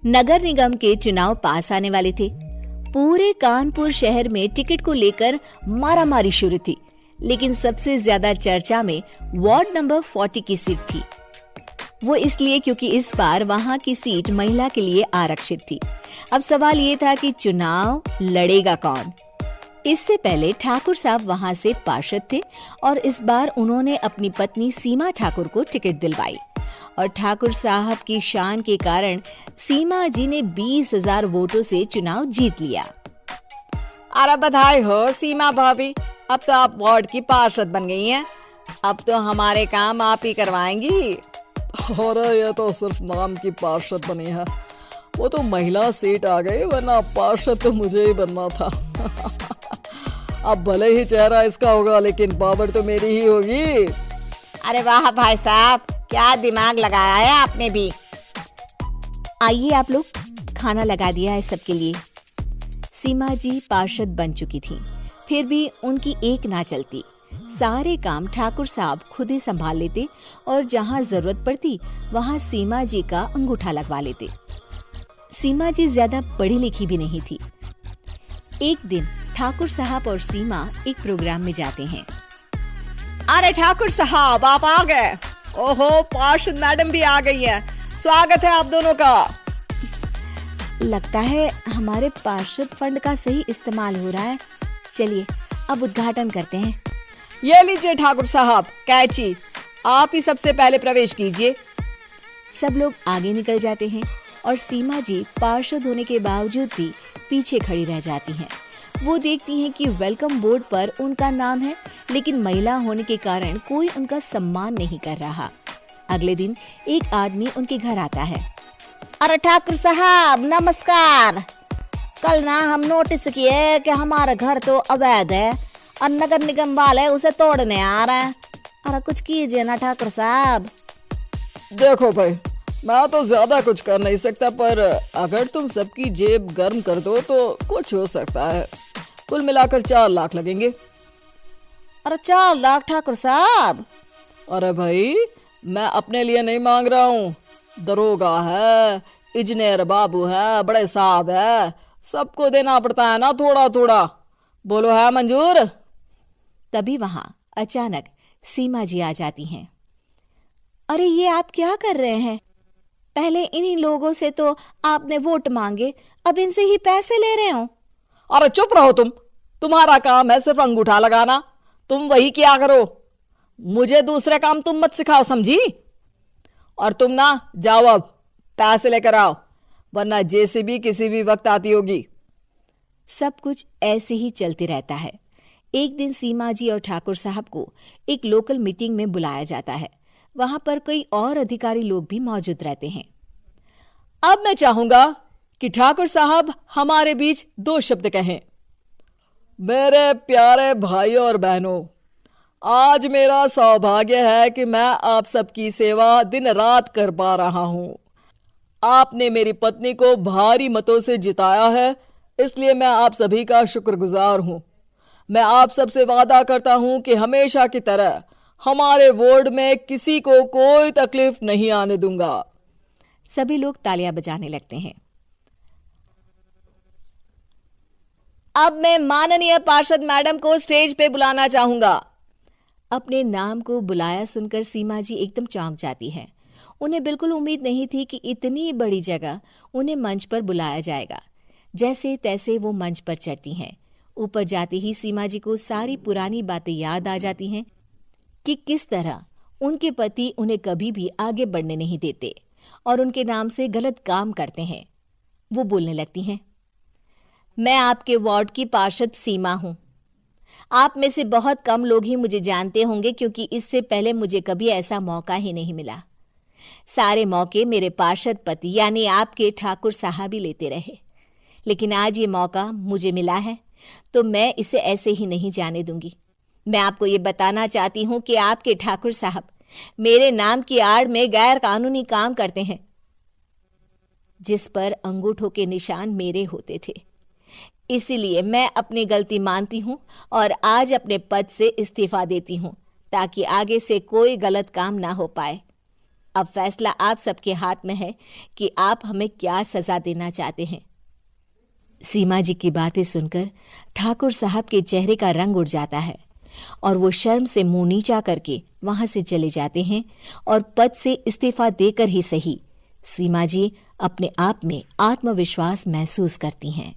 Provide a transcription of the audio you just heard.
नगर निगम के चुनाव पास आने वाले थे। पूरे कानपुर शहर में टिकट को लेकर मारामारी शुरू थी, लेकिन सबसे ज्यादा चर्चा में वार्ड नंबर 40 की सीट थी। वो इसलिए क्योंकि इस बार वहां की सीट महिला के लिए आरक्षित थी। अब सवाल ये था कि चुनाव लड़ेगा कौन। इससे पहले ठाकुर साहब वहां से पार्षद थे और इस बार उन्होंने अपनी पत्नी सीमा ठाकुर को टिकट दिलवाई और ठाकुर साहब की शान के कारण सीमा जी ने 20,000 वोटों से चुनाव जीत लिया। अरे बधाई हो सीमा भाभी, अब तो आप वार्ड की पार्षद बन गई हैं। अब तो हमारे काम आप ही करवाएंगी। अरे ये तो सिर्फ नाम की पार्षद बनी है, वो तो महिला सीट आ गई, वरना पार्षद तो मुझे ही बनना था। अब भले ही चेहरा इसका होगा, लेकिन पावर तो मेरी ही होगी। अरे वाह भाई साहब, क्या दिमाग लगाया है आपने भी। आइए आप लोग, खाना लगा दिया है सबके लिए। सीमा जी पार्षद बन चुकी थी, फिर भी उनकी एक ना चलती। सारे काम ठाकुर साहब खुद ही संभाल लेते और जहाँ जरूरत पड़ती वहाँ सीमा जी का अंगूठा लगवा लेते। सीमा जी ज्यादा पढ़ी लिखी भी नहीं थी। एक दिन ठाकुर साहब और सीमा एक प्रोग्राम में जाते हैं। अरे ठाकुर साहब, आप आ गए। ओहो, पार्षद मैडम भी आ गई है। स्वागत है आप दोनों का। लगता है हमारे पार्षद फंड का सही इस्तेमाल हो रहा है। चलिए अब उद्घाटन करते हैं। ये लीजिए ठाकुर साहब कैची, आप ही सबसे पहले प्रवेश कीजिए। सब लोग आगे निकल जाते हैं और सीमा जी पार्षद होने के बावजूद भी पीछे खड़ी रह जाती हैं। वो देखती हैं कि वेलकम बोर्ड पर उनका नाम है, लेकिन महिला होने के कारण कोई उनका सम्मान नहीं कर रहा। अगले दिन एक आदमी उनके घर आता है। अरे ठाकुर साहब नमस्कार। कल ना हम नोटिस किए कि हमारा घर तो अवैध है और नगर निगम वाले उसे तोड़ने आ रहे हैं। अरे कुछ कीजिए ना ठाकुर साहब। देखो भाई, मैं तो ज्यादा कुछ कर नहीं सकता, पर अगर तुम सबकी जेब गर्म कर दो तो कुछ हो सकता है। कुल मिलाकर 4 लाख लगेंगे। अरे 4 लाख ठाकुर साहब? अरे भाई, मैं अपने लिए नहीं मांग रहा हूँ। दरोगा है, इंजीनियर बाबू है, बड़े साहब है, सबको देना पड़ता है ना थोड़ा थोड़ा। बोलो है मंजूर? तभी वहां अचानक सीमा जी आ जाती हैं। अरे ये आप क्या कर रहे हैं? पहले इन्हीं लोगों से तो आपने वोट मांगे, अब इनसे ही पैसे ले रहे हो। अरे चुप रहो तुम, तुम्हारा काम है सिर्फ अंगूठा लगाना, तुम वही किया करो। मुझे दूसरे काम तुम मत सिखाओ, समझी? और तुम ना जाओ, अब पैसे लेकर आओ, वरना जेसीबी किसी भी वक्त आती होगी। सब कुछ ऐसे ही चलते रहता है। एक दिन सीमा जी और ठाकुर साहब को एक लोकल मीटिंग में बुलाया जाता है। वहां पर कई और अधिकारी लोग भी मौजूद रहते हैं। अब मैं चाहूंगा कि ठाकुर साहब हमारे बीच 2 शब्द कहें। मेरे प्यारे भाइयों और बहनों, आज मेरा सौभाग्य है कि मैं आप सबकी सेवा दिन रात कर पा रहा हूं। आपने मेरी पत्नी को भारी मतों से जिताया है, इसलिए मैं आप सभी का शुक्रगुजार हूं। मैं आप सबसे वादा करता हूं कि हमेशा की तरह हमारे वार्ड में किसी को कोई तकलीफ नहीं आने दूंगा। सभी लोग तालियां बजाने लगते हैं। अब मैं माननीय पार्षद मैडम को स्टेज पे बुलाना चाहूंगा। अपने नाम को बुलाया सुनकर सीमा जी एकदम चौंक जाती है। उन्हें बिल्कुल उम्मीद नहीं थी कि इतनी बड़ी जगह उन्हें मंच पर बुलाया जाएगा। जैसे तैसे वो मंच पर चढ़ती हैं। ऊपर जाते ही सीमा जी को सारी पुरानी बातें याद आ जाती हैं कि किस तरह उनके पति उन्हें कभी भी आगे बढ़ने नहीं देते और उनके नाम से गलत काम करते हैं। वो बोलने लगती हैं, मैं आपके वार्ड की पार्षद सीमा हूं। आप में से बहुत कम लोग ही मुझे जानते होंगे, क्योंकि इससे पहले मुझे कभी ऐसा मौका ही नहीं मिला। सारे मौके मेरे पार्षद पति यानी आपके ठाकुर साहब ही लेते रहे, लेकिन आज ये मौका मुझे मिला है तो मैं इसे ऐसे ही नहीं जाने दूंगी। मैं आपको ये बताना चाहती हूँ कि आपके ठाकुर साहब मेरे नाम की आड़ में गैर कानूनी काम करते हैं, जिस पर अंगूठों के निशान मेरे होते थे। इसीलिए मैं अपनी गलती मानती हूँ और आज अपने पद से इस्तीफा देती हूँ, ताकि आगे से कोई गलत काम ना हो पाए। अब फैसला आप सबके हाथ में है कि आप हमें क्या सजा देना चाहते हैं। सीमा जी की बातें सुनकर ठाकुर साहब के चेहरे का रंग उड़ जाता है और वो शर्म से मुंह नीचा करके वहां से चले जाते हैं और पद से इस्तीफा देकर ही सही सीमा जी अपने आप में आत्मविश्वास महसूस करती हैं।